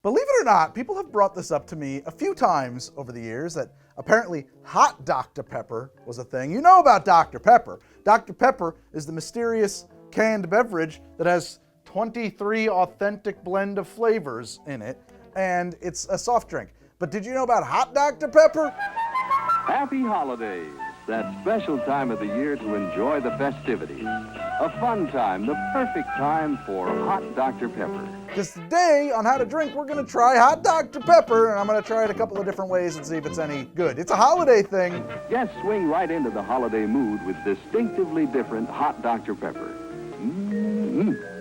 Believe it or not, people have brought this up to me a few times over the years that apparently hot Dr. Pepper was a thing. You know about Dr. Pepper. Dr. Pepper is the mysterious canned beverage that has 23 authentic blend of flavors in it, and it's a soft drink. But did you know about hot Dr. Pepper? Happy holidays, that special time of the year to enjoy the festivities. A fun time, the perfect time for hot Dr. Pepper. Because today on How to Drink, we're going to try hot Dr. Pepper, and I'm going to try it a couple of different ways and see if it's any good. It's a holiday thing. Guests swing right into the holiday mood with distinctively different hot Dr. Pepper.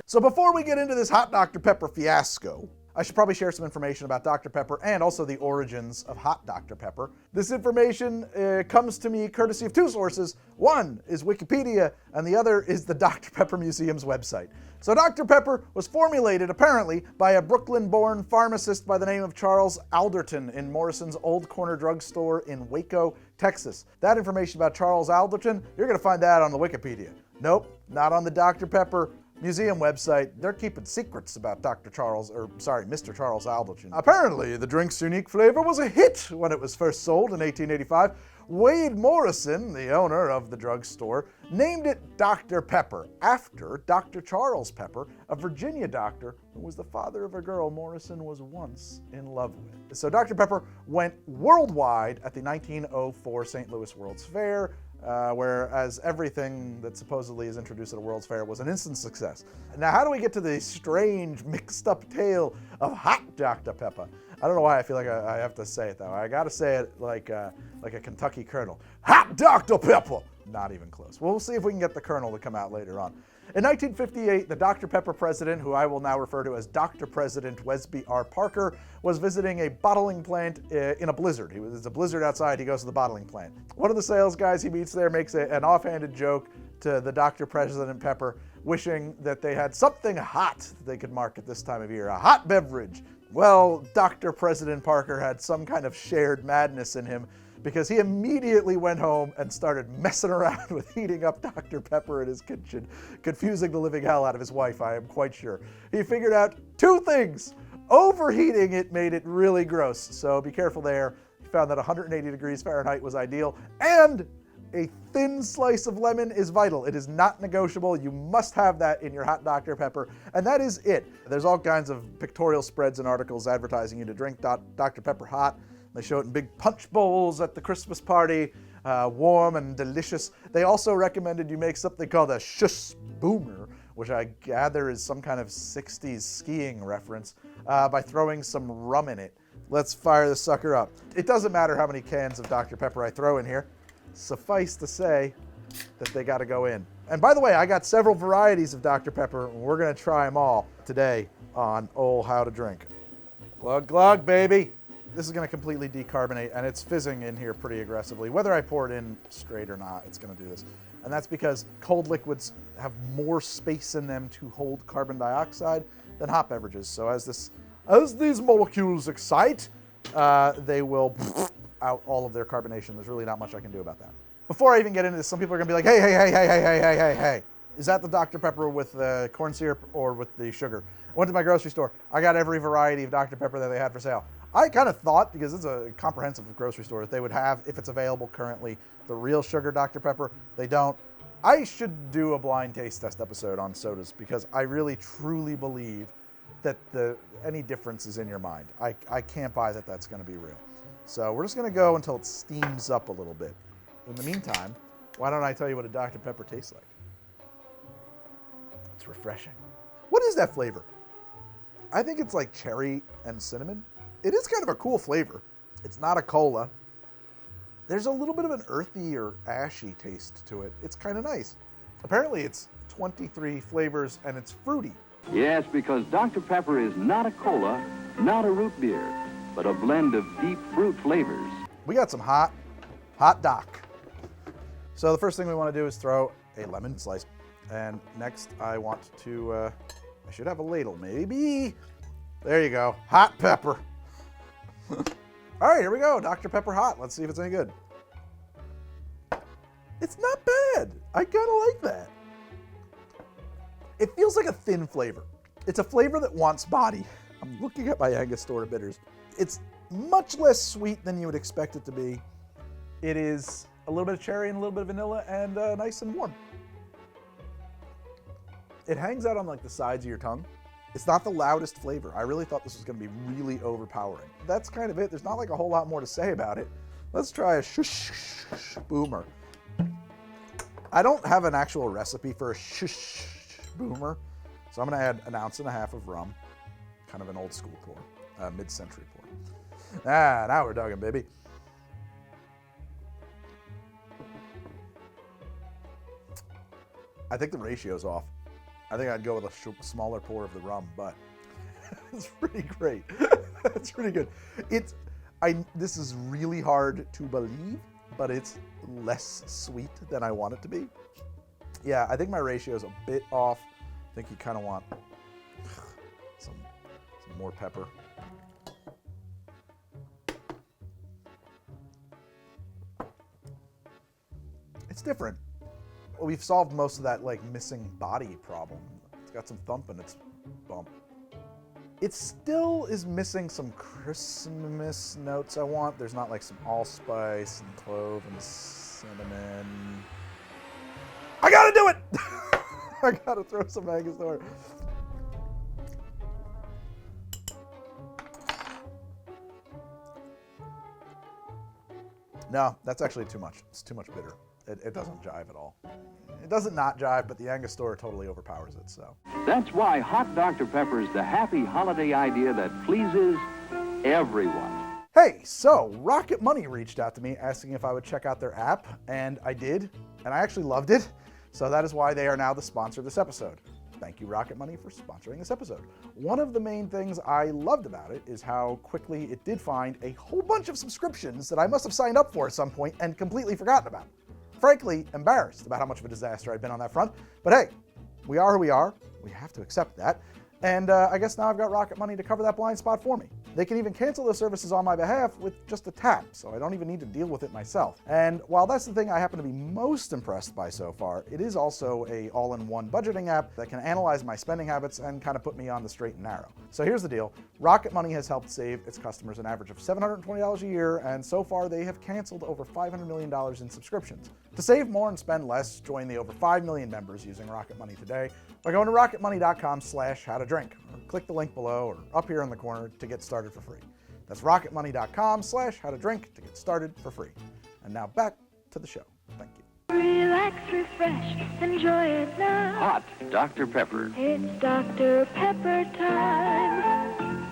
So before we get into this hot Dr. Pepper fiasco, I should probably share some information about Dr. Pepper and also the origins of hot Dr. Pepper. This information comes to me courtesy of two sources. One is Wikipedia, and the other is the Dr. Pepper Museum's website. So Dr. Pepper was formulated, apparently, by a Brooklyn-born pharmacist by the name of Charles Alderton in Morrison's Old Corner Drugstore in Waco, Texas. That information about Charles Alderton, you're going to find that on the Wikipedia. Nope, not on the Dr. Pepper Museum website. They're keeping secrets about Mr. Charles Alderton. Apparently, the drink's unique flavor was a hit when it was first sold in 1885. Wade Morrison, the owner of the drugstore, named it Dr. Pepper after Dr. Charles Pepper, a Virginia doctor who was the father of a girl Morrison was once in love with. So Dr. Pepper went worldwide at the 1904 St. Louis World's Fair, whereas everything that supposedly is introduced at a World's Fair was an instant success. Now, how do we get to the strange, mixed-up tale of hot Dr. Pepper? I don't know why I feel like I have to say it, though. I gotta say it like a Kentucky colonel. Hot Dr. Pepper! Not even close. We'll see if we can get the colonel to come out later on. In 1958, the Dr. Pepper president, who I will now refer to as Dr. President Wesby R. Parker, was visiting a bottling plant in a blizzard. There's a blizzard outside. He goes to the bottling plant. One of the sales guys he meets there makes an offhanded joke to the Dr. President Pepper, wishing that they had something hot that they could market this time of year, a hot beverage. Well, Dr. President Parker had some kind of shared madness in him, because he immediately went home and started messing around with heating up Dr. Pepper in his kitchen, confusing the living hell out of his wife, I am quite sure. He figured out two things. Overheating it made it really gross, so be careful there. He found that 180 degrees Fahrenheit was ideal, and a thin slice of lemon is vital. It is not negotiable. You must have that in your hot Dr. Pepper, and that is it. There's all kinds of pictorial spreads and articles advertising you to drink Dr. Pepper hot. They show it in big punch bowls at the Christmas party, warm and delicious. They also recommended you make something called a Schuss-Boomer, which I gather is some kind of 60's skiing reference, by throwing some rum in it. Let's fire this sucker up. It doesn't matter how many cans of Dr. Pepper I throw in here. Suffice to say that they got to go in. And by the way, I got several varieties of Dr. Pepper, and we're going to try them all today on Old How to Drink. Glug, glug, baby. This is going to completely decarbonate, and it's fizzing in here pretty aggressively. Whether I pour it in straight or not, it's going to do this. And that's because cold liquids have more space in them to hold carbon dioxide than hot beverages. So as these molecules excite, they will out all of their carbonation. There's really not much I can do about that. Before I even get into this, some people are going to be like, hey. Is that the Dr. Pepper with the corn syrup or with the sugar? I went to my grocery store. I got every variety of Dr. Pepper that they had for sale. I kind of thought, because it's a comprehensive grocery store, that they would have, if it's available currently, the real sugar Dr. Pepper. They don't. I should do a blind taste test episode on sodas, because I really, truly believe that any difference is in your mind. I can't buy that that's going to be real. So we're just going to go until it steams up a little bit. In the meantime, why don't I tell you what a Dr. Pepper tastes like? It's refreshing. What is that flavor? I think it's like cherry and cinnamon. It is kind of a cool flavor. It's not a cola. There's a little bit of an earthy or ashy taste to it. It's kind of nice. Apparently it's 23 flavors and it's fruity. Yes, because Dr. Pepper is not a cola, not a root beer, but a blend of deep fruit flavors. We got some hot Doc. So the first thing we want to do is throw a lemon slice. And next I want to, I should have a ladle maybe. There you go, hot pepper. All right, here we go, Dr. Pepper hot. Let's see if it's any good. It's not bad. I kind of like that. It feels like a thin flavor. It's a flavor that wants body. I'm I'm looking at my Angostura bitters. It's much less sweet than you would expect it to be. It is a little bit of cherry and a little bit of vanilla and nice and warm. It hangs out on like the sides of your tongue. It's not the loudest flavor. I really thought this was going to be really overpowering. That's kind of it. There's not like a whole lot more to say about it. Let's try a Schuss-Boomer. I don't have an actual recipe for a Schuss-Boomer, so I'm going to add 1.5 ounces of rum, kind of an old school pour, mid-century pour. Now we're talking, baby. I think the ratio's off. I think I'd go with a smaller pour of the rum, but it's pretty great. It's pretty good. This is really hard to believe, but it's less sweet than I want it to be. Yeah, I think my ratio is a bit off. I think you kind of want some more pepper. It's different. We've solved most of that like missing body problem. It's got some thump in its bump. It still is missing some Christmas notes I want. There's not like some allspice and clove and cinnamon. I gotta do it! I gotta throw some Angostura. No, that's actually too much. It's too much bitter. It doesn't jive at all. It doesn't not jive, but the Angostura totally overpowers it, so. That's why Hot Dr. Pepper's the happy holiday idea that pleases everyone. Hey, so Rocket Money reached out to me asking if I would check out their app, and I did, and I actually loved it. So that is why they are now the sponsor of this episode. Thank you, Rocket Money, for sponsoring this episode. One of the main things I loved about it is how quickly it did find a whole bunch of subscriptions that I must have signed up for at some point and completely forgotten about. Frankly, embarrassed about how much of a disaster I'd been on that front. But hey, we are who we are. We have to accept that. And I guess now I've got Rocket Money to cover that blind spot for me. They can even cancel those services on my behalf with just a tap, so I don't even need to deal with it myself. And while that's the thing I happen to be most impressed by so far, it is also a all-in-one budgeting app that can analyze my spending habits and kind of put me on the straight and narrow. So here's the deal. Rocket Money has helped save its customers an average of $720 a year, and so far they have canceled over $500 million in subscriptions. To save more and spend less, join the over 5 million members using Rocket Money today by going to rocketmoney.com/howtodrink, or click the link below or up here in the corner to get started for free. That's rocketmoney.com/howtodrink to get started for free. And now back to the show. Thank you. Relax, refresh, enjoy it now. Hot Dr. Pepper. It's Dr. Pepper time.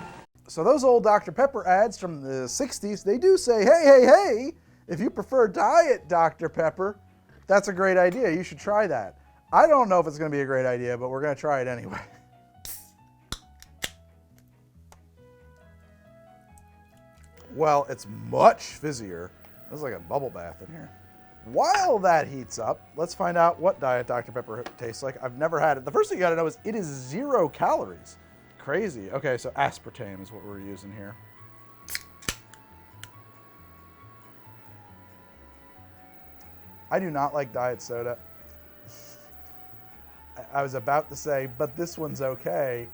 So those old Dr. Pepper ads from the 60s, they do say, hey, hey, hey, if you prefer diet Dr. Pepper, that's a great idea. You should try that. I don't know if it's going to be a great idea, but we're going to try it anyway. Well, it's much fizzier. There's like a bubble bath in here. While that heats up, let's find out what Diet Dr. Pepper tastes like. I've never had it. The first thing you got to know is it is 0 calories. Crazy. Okay, so aspartame is what we're using here. I do not like diet soda. I was about to say, but this one's okay.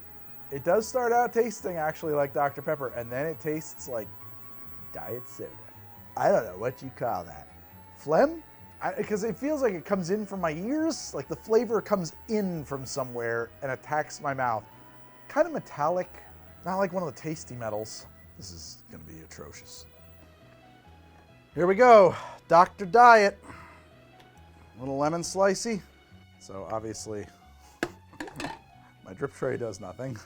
It does start out tasting actually like Dr. Pepper, and then it tastes like diet soda. I don't know what you call that. Phlegm? Because it feels like it comes in from my ears, like the flavor comes in from somewhere and attacks my mouth. Kind of metallic, not like one of the tasty metals. This is gonna be atrocious. Here we go, Dr. Diet. Little lemon slicey. So obviously, my drip tray does nothing.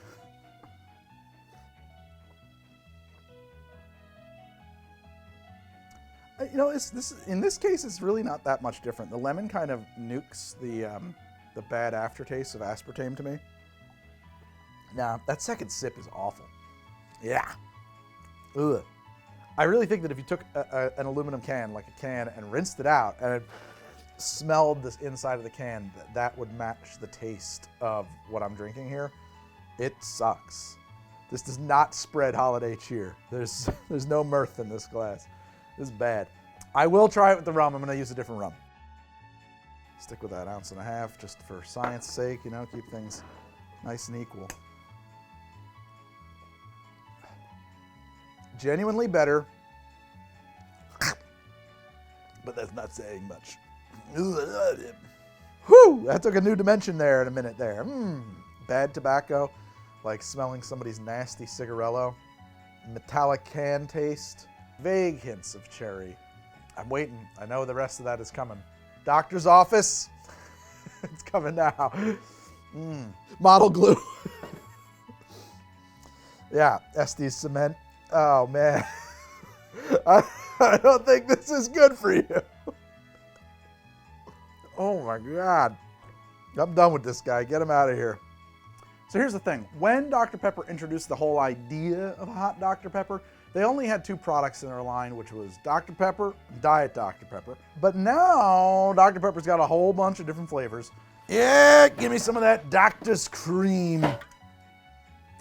You know, in this case, it's really not that much different. The lemon kind of nukes the bad aftertaste of aspartame to me. Now, that second sip is awful. Yeah. Ugh. I really think that if you took an aluminum can, like a can, and rinsed it out, and it smelled this inside of the can, that would match the taste of what I'm drinking here. It sucks. This does not spread holiday cheer. There's no mirth in this glass. This is bad. I will try it with the rum. I'm going to use a different rum. Stick with that 1.5 ounces just for science sake, you know, keep things nice and equal. genuinely better. But that's not saying much. Whew, that took a new dimension there in a minute there. Bad tobacco, like smelling somebody's nasty cigarello. Metallic can taste. Vague hints of cherry. I'm waiting. I know the rest of that is coming. Doctor's office. It's coming now. Model glue. Yeah, Estes cement. Oh, man. I don't think this is good for you. Oh, my God. I'm done with this guy. Get him out of here. So here's the thing. When Dr. Pepper introduced the whole idea of hot Dr. Pepper, they only had 2 products in their line, which was Dr. Pepper and Diet Dr. Pepper. But now, Dr. Pepper's got a whole bunch of different flavors. Yeah, give me some of that Doctor's Cream.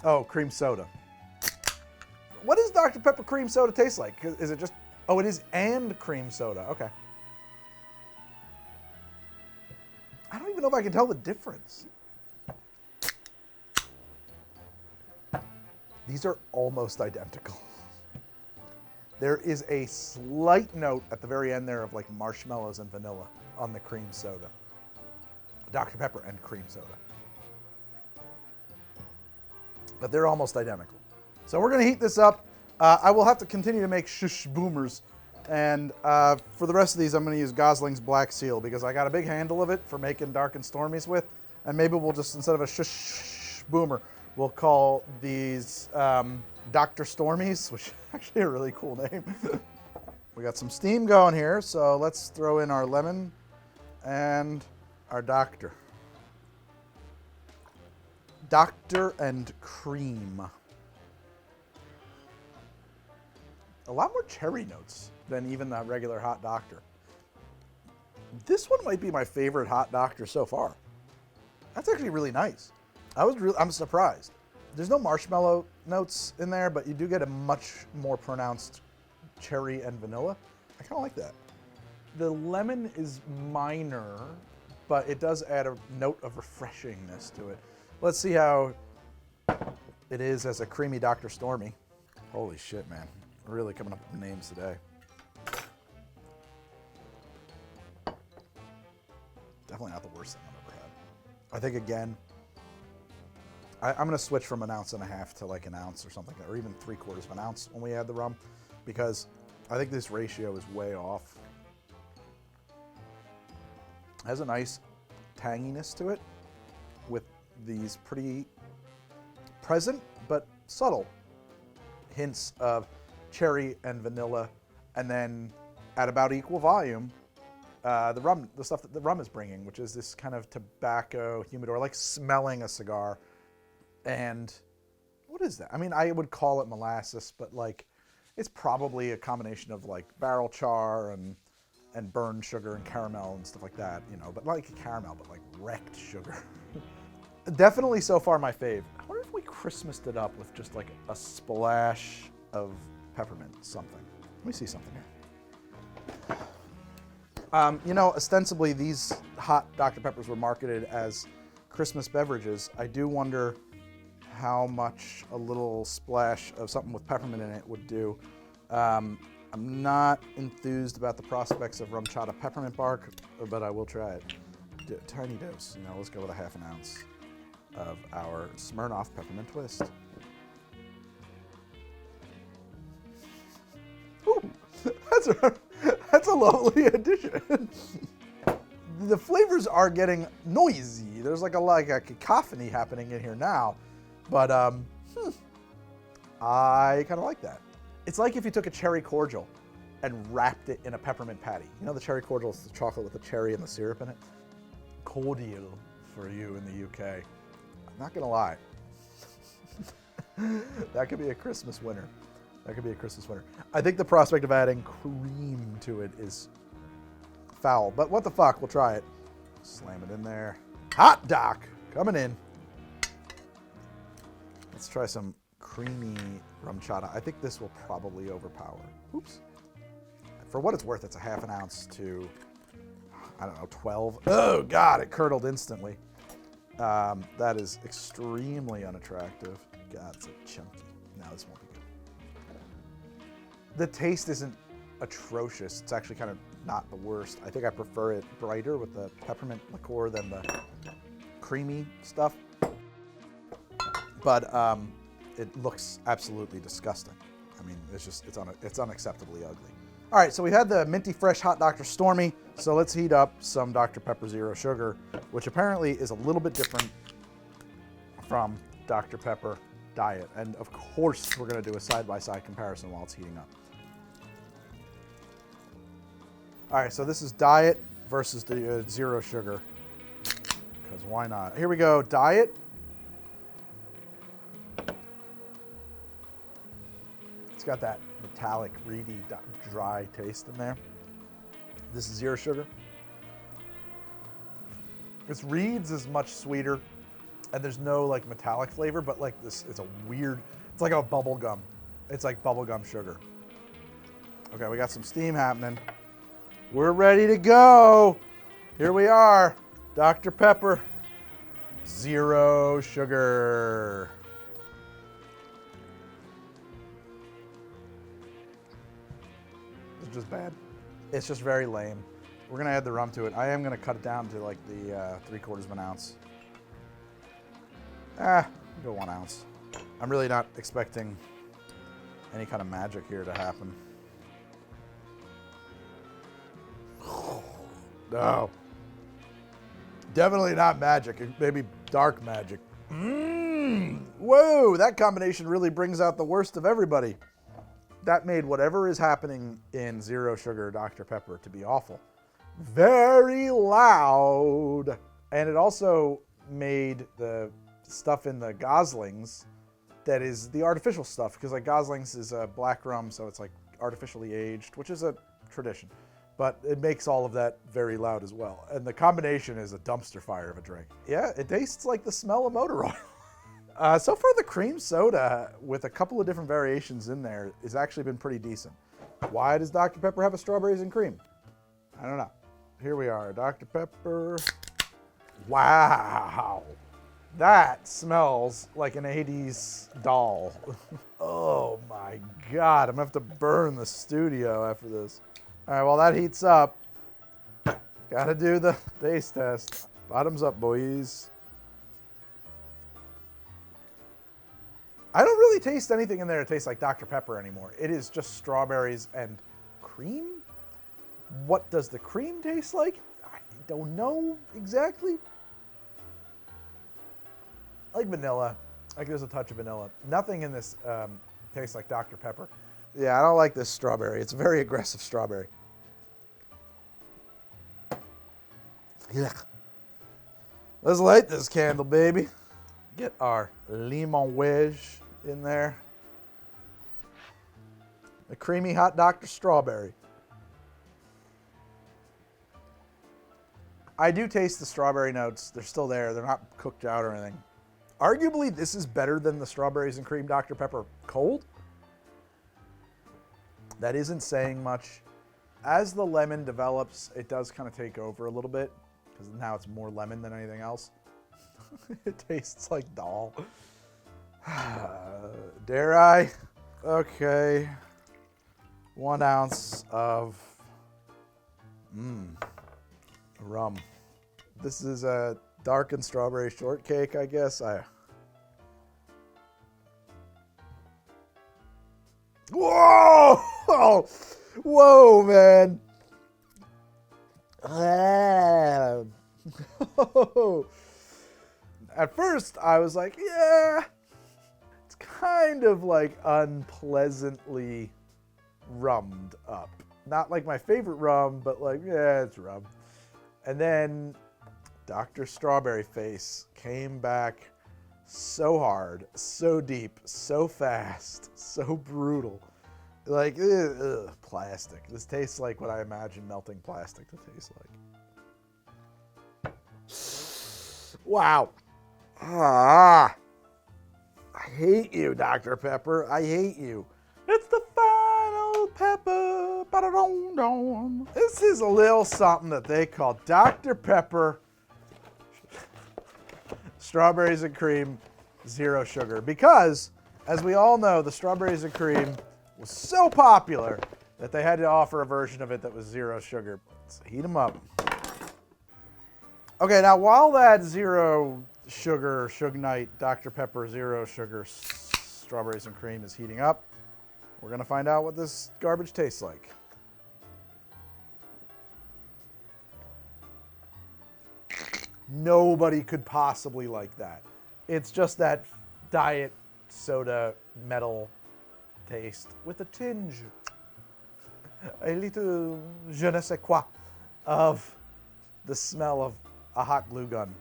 Oh, cream soda. What does Dr. Pepper cream soda taste like? Is it just, oh, it is and cream soda. Okay. I don't even know if I can tell the difference. These are almost identical. There is a slight note at the very end there of like marshmallows and vanilla on the cream soda. Dr. Pepper and cream soda. But they're almost identical. So we're going to heat this up. I will have to continue to make Schuss-Boomers. And for the rest of these, I'm going to use Gosling's Black Seal because I got a big handle of it for making Dark and Stormies with. And maybe we'll just, instead of a Schuss-Boomer, we'll call these Dr. Stormies, which is actually a really cool name. We got some steam going here, so let's throw in our lemon and our doctor. Doctor and cream. A lot more cherry notes than even the regular hot doctor. This one might be my favorite hot doctor so far. That's actually really nice. I'm surprised. There's no marshmallow notes in there, but you do get a much more pronounced cherry and vanilla. I kind of like that. The lemon is minor, but it does add a note of refreshingness to it. Let's see how it is as a creamy Dr. Stormy. Holy shit, man. We're really coming up with names today. Definitely not the worst thing I've ever had. I think, again, I'm going to switch from 1.5 ounces to like 1 ounce or something, or even 3/4 of an ounce when we add the rum, because I think this ratio is way off. It has a nice tanginess to it with these pretty present but subtle hints of cherry and vanilla, and then at about equal volume, the stuff that the rum is bringing, which is this kind of tobacco humidor, like smelling a cigar. And what is that? I mean, I would call it molasses, but like, it's probably a combination of like barrel char and burned sugar and caramel and stuff like that, you know, but like caramel, but like wrecked sugar. Definitely so far my fave. I wonder if we Christmased it up with just like a splash of peppermint something. Let me see something here. You know, ostensibly these hot Dr. Peppers were marketed as Christmas beverages. I do wonder how much a little splash of something with peppermint in it would do. I'm not enthused about the prospects of rum chata peppermint bark, but I will try it. Tiny dose, you know, let's go with a 1/2 ounce of our Smirnoff peppermint twist. Ooh, that's a lovely addition. The flavors are getting noisy. There's like a cacophony happening in here now, but I kind of like that. It's like if you took a cherry cordial and wrapped it in a peppermint patty. You know the cherry cordial is the chocolate with the cherry and the syrup in it? Cordial for you in the UK. I'm not gonna lie. That could be a Christmas winner. That could be a Christmas winner. I think the prospect of adding cream to it is foul, but what the fuck, we'll try it. Slam it in there. Hot Doc, coming in. Let's try some creamy rum chata. I think this will probably overpower. Oops. For what it's worth, it's a 1/2 ounce to, I don't know, 12. Oh God, it curdled instantly. That is extremely unattractive. God, it's so chunky. Now this won't be good. The taste isn't atrocious. It's actually kind of not the worst. I think I prefer it brighter with the peppermint liqueur than the creamy stuff. But it looks absolutely disgusting. I mean, it's unacceptably ugly. All right, so we had the minty fresh hot Dr. Stormy. So let's heat up some Dr. Pepper Zero Sugar, which apparently is a little bit different from Dr. Pepper Diet. And of course, we're gonna do a side-by-side comparison while it's heating up. All right, so this is Diet versus the Zero Sugar, because why not? Here we go, Diet. It's got that metallic, reedy, dry taste in there. This is Zero Sugar. This Reed's is much sweeter, and there's no like metallic flavor, but like this, it's a weird, it's like a bubble gum. It's like bubblegum sugar. Okay, we got some steam happening. We're ready to go. Here we are, Dr. Pepper, Zero Sugar. It's just bad. It's just very lame. We're gonna add the rum to it. I am gonna cut it down to like the 3/4 of an ounce. Go 1 ounce. I'm really not expecting any kind of magic here to happen. No. Definitely not magic. Maybe dark magic. Whoa, that combination really brings out the worst of everybody. That made whatever is happening in Zero Sugar Dr. Pepper to be awful. Very loud. And it also made the stuff in the Goslings that is the artificial stuff, because like Goslings is a black rum, so it's like artificially aged, which is a tradition. But it makes all of that very loud as well. And the combination is a dumpster fire of a drink. Yeah, it tastes like the smell of motor oil. So far, the cream soda, with a couple of different variations in there, has actually been pretty decent. Why does Dr. Pepper have a strawberries and cream? I don't know. Here we are, Dr. Pepper. Wow. That smells like an 80s doll. Oh my God, I'm gonna have to burn the studio after this. All right, while that heats up, gotta do the taste test. Bottoms up, boys. I don't really taste anything in there that tastes like Dr. Pepper anymore. It is just strawberries and cream. What does the cream taste like? I don't know exactly. I like vanilla. Like there's a touch of vanilla. Nothing in this tastes like Dr. Pepper. Yeah, I don't like this strawberry. It's a very aggressive strawberry. Yuck. Let's light this candle, baby. Get our lemon wedge in there. The creamy hot Dr. Strawberry. I do taste the strawberry notes. They're still there. They're not cooked out or anything. Arguably, this is better than the strawberries and cream Dr. Pepper cold. That isn't saying much. As the lemon develops, it does kind of take over a little bit, because now it's more lemon than anything else. It tastes like doll. Dare I? Okay. 1 ounce of rum. This is a darkened strawberry shortcake, I guess. Whoa! Whoa, man. At first, I was like, yeah, it's kind of like unpleasantly rummed up. Not like my favorite rum, but like, yeah, it's rum. And then Dr. Strawberry Face came back so hard, so deep, so fast, so brutal. Like, plastic. This tastes like what I imagine melting plastic to taste like. Wow. I hate you, Dr. Pepper. I hate you. It's the final pepper. Ba-da-dum-dum. This is a little something that they call Dr. Pepper strawberries and cream, zero sugar. Because, as we all know, the strawberries and cream was so popular that they had to offer a version of it that was 0 sugar. Let's heat them up. Okay, now while that 0 sugar, Sugnite, Dr. Pepper, 0 sugar, strawberries and cream is heating up, we're gonna find out what this garbage tastes like. Nobody could possibly like that. It's just that diet soda metal taste with a tinge, a little je ne sais quoi of the smell of a hot glue gun.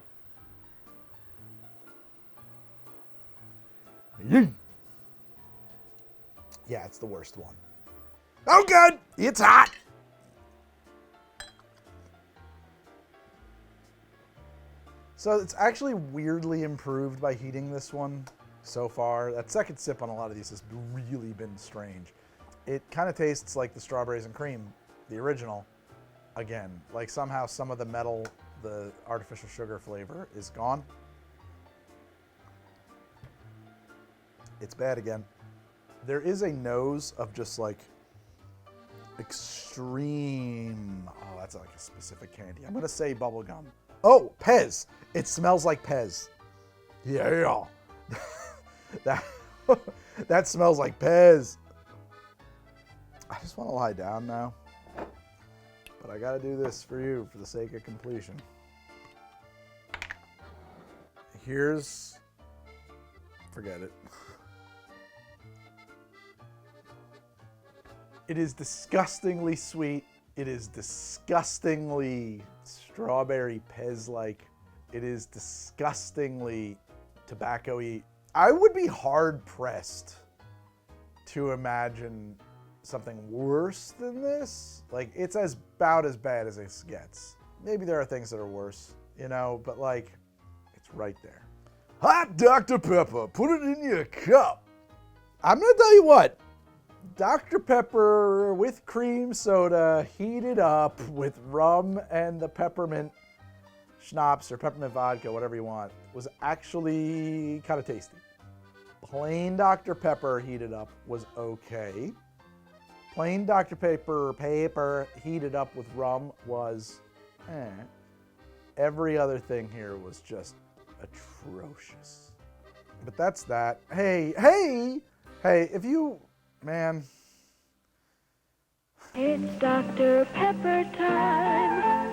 Yeah, it's the worst one. Oh, good. It's hot. So it's actually weirdly improved by heating this one so far. That second sip on a lot of these has really been strange. It kind of tastes like the strawberries and cream, the original, again. Like somehow some of the metal, the artificial sugar flavor is gone. It's bad again. There is a nose of just like extreme, oh, that's like a specific candy. I'm gonna say bubblegum. Oh, Pez. It smells like Pez. Yeah. That smells like Pez. I just want to lie down now. But I gotta do this for you for the sake of completion. Here's, forget it. It is disgustingly sweet. It is disgustingly strawberry Pez-like. It is disgustingly tobacco-y. I would be hard-pressed to imagine something worse than this. Like, it's about as bad as it gets. Maybe there are things that are worse, you know, but like, it's right there. Hot Dr. Pepper, put it in your cup. I'm gonna tell you what, Dr. Pepper with cream soda heated up with rum and the peppermint schnapps or peppermint vodka, whatever you want, was actually kind of tasty. Plain Dr. Pepper heated up was okay. Plain Dr. Pepper heated up with rum was Every other thing here was just atrocious. But that's that. Hey, if you, man. It's Dr. Pepper time.